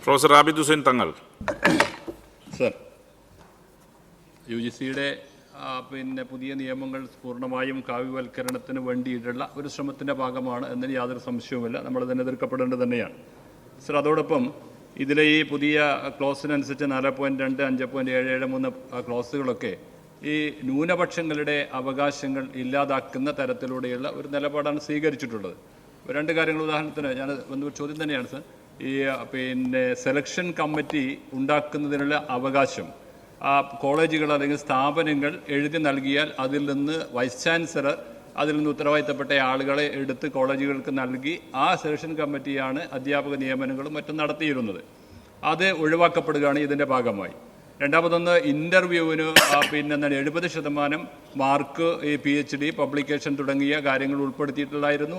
Professor Abid Hussain Thangal. Sir, UGCയുടെ പുതിയ നിയമങ്ങൾ പൂർണ്ണമായും കാവ്യവൽക്കരണത്തിന് വേണ്ടിയിട്ടുള്ള ഒരു ശ്രമത്തിൻ്റെ ഭാഗമാണ് എന്നതിന് യാതൊരു സംശയവുമില്ല. നമ്മളതിനെ എതിർക്കപ്പെടേണ്ടത് തന്നെയാണ്. സർ, അതോടൊപ്പം ഇതിലെ ഈ പുതിയ ക്ലോസിനനുസരിച്ച് 4.2, 5.773 ക്ലോസുകളൊക്കെ ഈ ന്യൂനപക്ഷങ്ങളുടെ അവകാശങ്ങൾ ഇല്ലാതാക്കുന്ന തരത്തിലൂടെയുള്ള ഒരു നിലപാടാണ് സ്വീകരിച്ചിട്ടുള്ളത്. രണ്ട് കാര്യങ്ങൾ ഉദാഹരണത്തിന് ഞാൻ ഒരു ചോദ്യം തന്നെയാണ് സർ. ഈ സെലക്ഷൻ കമ്മിറ്റി ഉണ്ടാക്കുന്നതിനുള്ള അവകാശം കോളേജുകൾ അല്ലെങ്കിൽ സ്ഥാപനങ്ങൾ എഴുതി നൽകിയാൽ അതിൽ നിന്ന് വൈസ് ചാൻസലർ അതിൽ നിന്ന് ഉത്തരവാദിത്തപ്പെട്ട ആളുകളെ എടുത്ത് കോളേജുകൾക്ക് നൽകി ആ സെലക്ഷൻ കമ്മിറ്റിയാണ് അധ്യാപക നിയമനങ്ങളും മറ്റും നടത്തിയിരുന്നത്. അത് ഒഴിവാക്കപ്പെടുകയാണ് ഇതിൻ്റെ ഭാഗമായി. രണ്ടാമതൊന്ന്, ഇൻ്റർവ്യൂവിന് 70% മാർക്ക് ഈ PhD പബ്ലിക്കേഷൻ തുടങ്ങിയ കാര്യങ്ങൾ ഉൾപ്പെടുത്തിയിട്ടുള്ളായിരുന്നു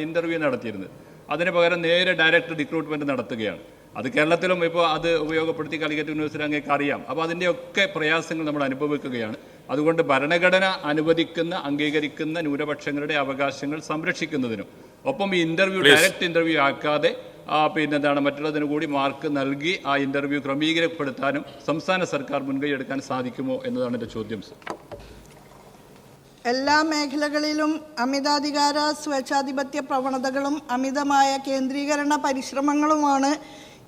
ഇൻ്റർവ്യൂ നടത്തിയിരുന്നത്. അതിന് പകരം നേരെ ഡയറക്റ്റ് റിക്രൂട്ട്മെൻറ്റ് നടത്തുകയാണ്. അത് കേരളത്തിലും ഇപ്പോൾ അത് ഉപയോഗപ്പെടുത്തി കാലിക്കറ്റ് യൂണിവേഴ്സിറ്റി അങ്ങേക്ക് അറിയാം. അപ്പോൾ അതിൻ്റെയൊക്കെ പ്രയാസങ്ങൾ നമ്മൾ അനുഭവിക്കുകയാണ്. അതുകൊണ്ട് ഭരണഘടന അനുവദിക്കുന്ന അംഗീകരിക്കുന്ന ന്യൂനപക്ഷങ്ങളുടെ അവകാശങ്ങൾ സംരക്ഷിക്കുന്നതിനും ഒപ്പം ഈ ഡയറക്റ്റ് ഇൻ്റർവ്യൂ ആക്കാതെ മറ്റുള്ളതിന് കൂടി മാർക്ക് നൽകി ആ ഇൻ്റർവ്യൂ ക്രമീകരിക്കപ്പെടുത്താനും സംസ്ഥാന സർക്കാർ മുൻകൈ എടുക്കാൻ സാധിക്കുമോ എന്നതാണ് എൻ്റെ ചോദ്യം സർ. എല്ലാ മേഖലകളിലും അമിതാധികാര സ്വേച്ഛാധിപത്യ പ്രവണതകളും അമിതമായ കേന്ദ്രീകരണ പരിശ്രമങ്ങളുമാണ്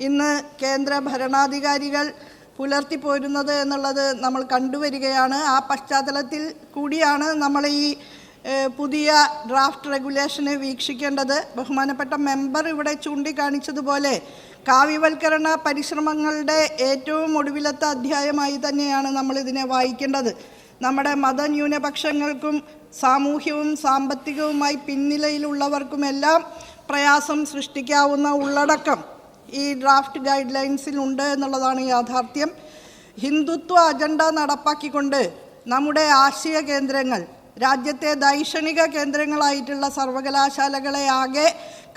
ഇന്ന് കേന്ദ്ര ഭരണാധികാരികൾ പുലർത്തിപ്പോരുന്നത് എന്നുള്ളത് നമ്മൾ കണ്ടുവരികയാണ്. ആ പശ്ചാത്തലത്തിൽ കൂടിയാണ് നമ്മൾ ഈ പുതിയ ഡ്രാഫ്റ്റ് റെഗുലേഷനെ വീക്ഷിക്കേണ്ടത്. ബഹുമാനപ്പെട്ട മെമ്പർ ഇവിടെ ചൂണ്ടിക്കാണിച്ചതുപോലെ കാവ്യവൽക്കരണ പരിശ്രമങ്ങളുടെ ഏറ്റവും ഒടുവിലത്തെ അധ്യായമായി തന്നെയാണ് നമ്മളിതിനെ വായിക്കേണ്ടത്. നമ്മുടെ മതന്യൂനപക്ഷങ്ങൾക്കും സാമൂഹ്യവും സാമ്പത്തികവുമായി പിന്നിലയിലുള്ളവർക്കുമെല്ലാം പ്രയാസം സൃഷ്ടിക്കാവുന്ന ഉള്ളടക്കം ഈ ഡ്രാഫ്റ്റ് ഗൈഡ് ലൈൻസിലുണ്ട് എന്നുള്ളതാണ് യാഥാർത്ഥ്യം. ഹിന്ദുത്വ അജണ്ട നടപ്പാക്കിക്കൊണ്ട് നമ്മുടെ ആശയ കേന്ദ്രങ്ങൾ, രാജ്യത്തെ ദൈക്ഷണിക കേന്ദ്രങ്ങളായിട്ടുള്ള സർവകലാശാലകളെ ആകെ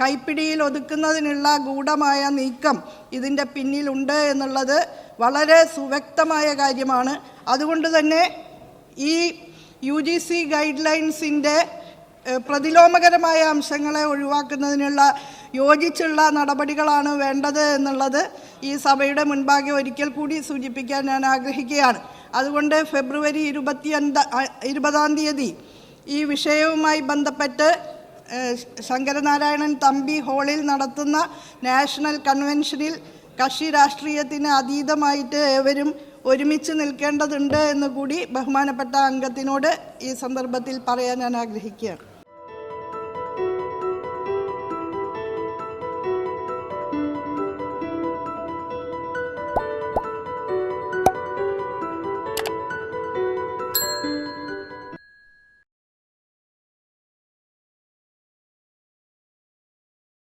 കൈപ്പിടിയിൽ ഒതുക്കുന്നതിനുള്ള ഗൂഢമായ നീക്കം ഇതിൻ്റെ പിന്നിലുണ്ട് എന്നുള്ളത് വളരെ സുവ്യക്തമായ കാര്യമാണ്. അതുകൊണ്ട് തന്നെ ഈ UGC ഗൈഡ് ലൈൻസിൻ്റെ പ്രതിലോമകരമായ അംശങ്ങളെ ഒഴിവാക്കുന്നതിനുള്ള യോജിച്ചുള്ള നടപടികളാണ് വേണ്ടത് എന്നുള്ളത് ഈ സഭയുടെ മുൻപാകെ ഒരിക്കൽ കൂടി സൂചിപ്പിക്കാൻ ഞാൻ ആഗ്രഹിക്കുകയാണ്. അതുകൊണ്ട് ഫെബ്രുവരി 20-ാം തീയതി ഈ വിഷയവുമായി ബന്ധപ്പെട്ട് ശങ്കരനാരായണൻ തമ്പി ഹാളിൽ നടത്തുന്ന നാഷണൽ കൺവെൻഷനിൽ കക്ഷി രാഷ്ട്രീയത്തിന് അതീതമായിട്ട് ഏവരും ഒരുമിച്ച് നിൽക്കേണ്ടതുണ്ട് എന്ന് കൂടി ബഹുമാനപ്പെട്ട അംഗത്തിനോട് ഈ സന്ദർഭത്തിൽ പറയാൻ ഞാൻ ആഗ്രഹിക്കുകയാണ്.